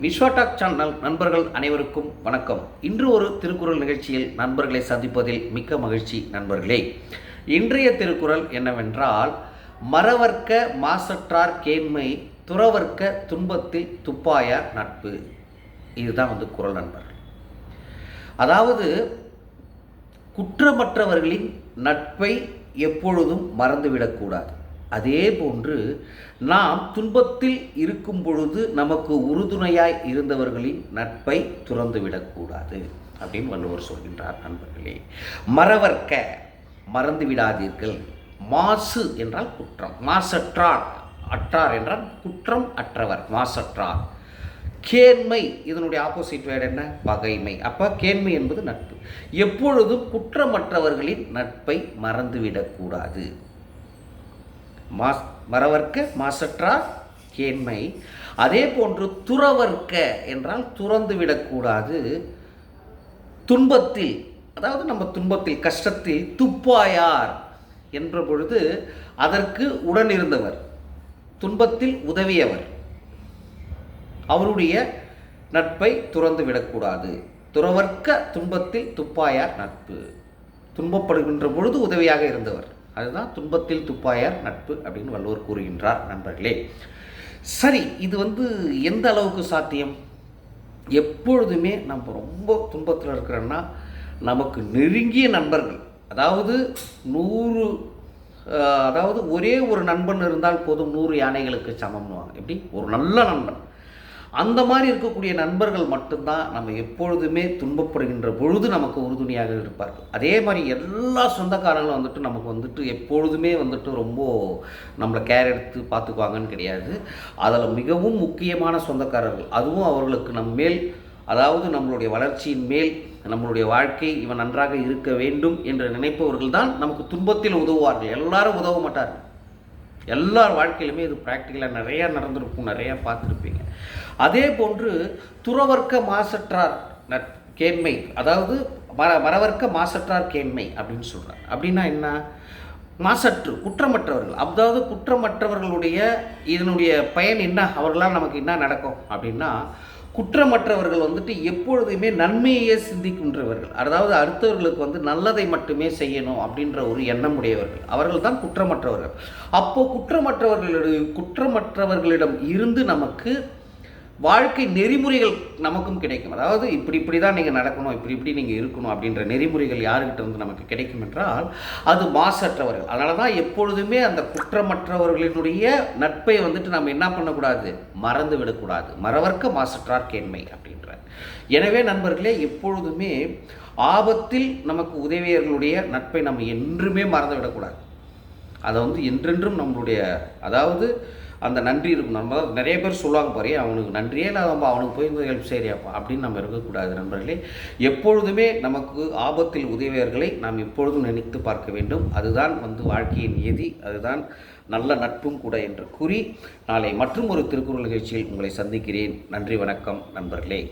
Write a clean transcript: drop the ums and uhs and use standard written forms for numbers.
Vishwa talk channel நண்பர்கள் அனைவருக்கும் வணக்கம். இன்று ஒரு திருக்குறள் நிகழ்ச்சியில் நண்பர்களை சந்திப்பதில் மிக்க மகிழ்ச்சி. நண்பர்களே, இன்றைய திருக்குறள் என்னவென்றால், மறவர்க்க மாசற்றார் கேண்மை, துறவர்க்க துன்பத்தில் துப்பாயார் நட்பு. இதுதான் குறள் நண்பர்கள். அதாவது குற்றமற்றவர்களின் நட்பை எப்பொழுதும் மறந்துவிடக்கூடாது. அதே போன்று நாம் துன்பத்தில் இருக்கும் பொழுது நமக்கு உறுதுணையாய் இருந்தவர்களின் நட்பை துறந்துவிடக்கூடாது அப்படின்னு வள்ளுவர் சொல்கின்றார். நண்பர்களே, மறவர்க்க மறந்து விடாதீர்கள். மாசு என்றால் குற்றம், மாசற்றார், அற்றார் என்றால் குற்றம் அற்றவர், மாசற்றார். கேண்மை, இதனுடைய ஆப்போசிட் வேர்டு என்ன? பகைமை. அப்போ கேண்மை என்பது நட்பு. எப்பொழுதும் குற்றமற்றவர்களின் நட்பை மறந்துவிடக்கூடாது. மறவர்க்க மாசற்றார் கேண்மை. அதே போன்று துறவர்க்க என்றால் துறந்து விடக்கூடாது. துன்பத்தில், அதாவது நம்ம துன்பத்தில் கஷ்டத்தில் துப்பாயார் என்ற பொழுது அதற்கு உடன் இருந்தவர், துன்பத்தில் உதவியவர், அவருடைய நட்பை துறந்து விடக்கூடாது. துறவர்க்க துன்பத்தில் துப்பாயார் நட்பு. துன்பப்படுகின்ற பொழுது உதவியாக இருந்தவர், அதுதான் துன்பத்தில் துப்பாயார் நட்பு அப்படின்னு வள்ளுவர் கூறுகின்றார். நண்பர்களே, சரி, இது எந்த அளவுக்கு சாத்தியம்? எப்பொழுதுமே நம்ம ரொம்ப துன்பத்தில் இருக்கிறோன்னா நமக்கு நெருங்கிய நண்பர்கள், அதாவது ஒரே ஒரு நண்பன் இருந்தால் போதும் 100 யானைகளுக்கு சமம்னுவாங்க. எப்படி? ஒரு நல்ல நண்பன். அந்த மாதிரி இருக்கக்கூடிய நண்பர்கள் மட்டும்தான் நம்ம எப்பொழுதுமே துன்பப்படுகின்ற பொழுது நமக்கு உறுதுணையாக இருப்பார்கள். அதே மாதிரி எல்லா சொந்தக்காரங்களும் நமக்கு எப்பொழுதுமே ரொம்ப நம்மளை கேர் எடுத்து பார்த்துக்குவாங்கன்னு கிடையாது. அதில் மிகவும் முக்கியமான சொந்தக்காரர்கள், அதுவும் அவர்களுக்கு நம்ம மேல், அதாவது நம்மளுடைய வளர்ச்சியின் மேல், நம்மளுடைய வாழ்க்கை இவன் நன்றாக இருக்க வேண்டும் என்று நினைப்பவர்கள் தான் நமக்கு துன்பத்தில் உதவுவார்கள். எல்லாரும் உதவ மாட்டார்கள். எல்லார் வாழ்க்கையிலுமே இது ப்ராக்டிக்கலாக நிறையா நடந்திருக்கும், நிறையா பார்த்துருப்பீங்க. அதே போன்று துறவர்க்க மாசற்றார் கேண்மை, அதாவது மறவர்க்க மாசற்றார் கேண்மை அப்படின்னு சொல்கிறார். அப்படின்னா என்ன? மாசற்று, குற்றமற்றவர்கள். அதாவது குற்றமற்றவர்களுடைய இதனுடைய பயன் என்ன? அவர்களால் நமக்கு என்ன நடக்கும் அப்படின்னா, குற்றமற்றவர்கள் எப்பொழுதுமே நன்மையே சிந்திக்கின்றவர்கள், அதாவது அடுத்தவர்களுக்கு நல்லதை மட்டுமே செய்யணும் அப்படின்ற ஒரு எண்ணம் உடையவர்கள், அவர்கள் தான் குற்றமற்றவர்கள். அப்போ குற்றமற்றவர்களிடம் இருந்து நமக்கு வாழ்க்கை நெறிமுறைகள் நமக்கும் கிடைக்கும். அதாவது இப்படி தான் நீங்கள் நடக்கணும், இப்படி நீங்கள் இருக்கணும் அப்படின்ற நெறிமுறைகள் யாருக்கிட்ட இருந்து நமக்கு கிடைக்கும் என்றால் அது மாசற்றவர்கள். அதனால தான் எப்பொழுதுமே அந்த குற்றமற்றவர்களினுடைய நட்பை நம்ம என்ன பண்ணக்கூடாது? மறந்து விடக்கூடாது. மறவர்க்க மாசற்றார் கேண்மை அப்படின்றார். எனவே நண்பர்களே, எப்பொழுதுமே ஆபத்தில் நமக்கு உதவியவர்களுடைய நட்பை நம்ம என்றுமே மறந்து விடக்கூடாது. அதை என்றென்றும் நம்மளுடைய, அதாவது அந்த நன்றி இருக்கும். நம்ம நிறைய பேர் சொல்லுவாங்க பாரு, அவனுக்கு நன்றியே இல்லை, அவனுக்கு போய் ஹெல்ப் செய்யறியாப்பா அப்படின்னு நம்ம இருக்கக்கூடாது. நண்பர்களே, எப்பொழுதுமே நமக்கு ஆபத்தில் உதவியவர்களை நாம் எப்பொழுதும் நினைத்து பார்க்க வேண்டும். அதுதான் வாழ்க்கையின் நியதி, அதுதான் நல்ல நட்பும் கூட என்று கூறி நாளை மற்றும் ஒரு திருக்குறள் நிகழ்ச்சியில் உங்களை சந்திக்கிறேன். நன்றி, வணக்கம் நண்பர்களே.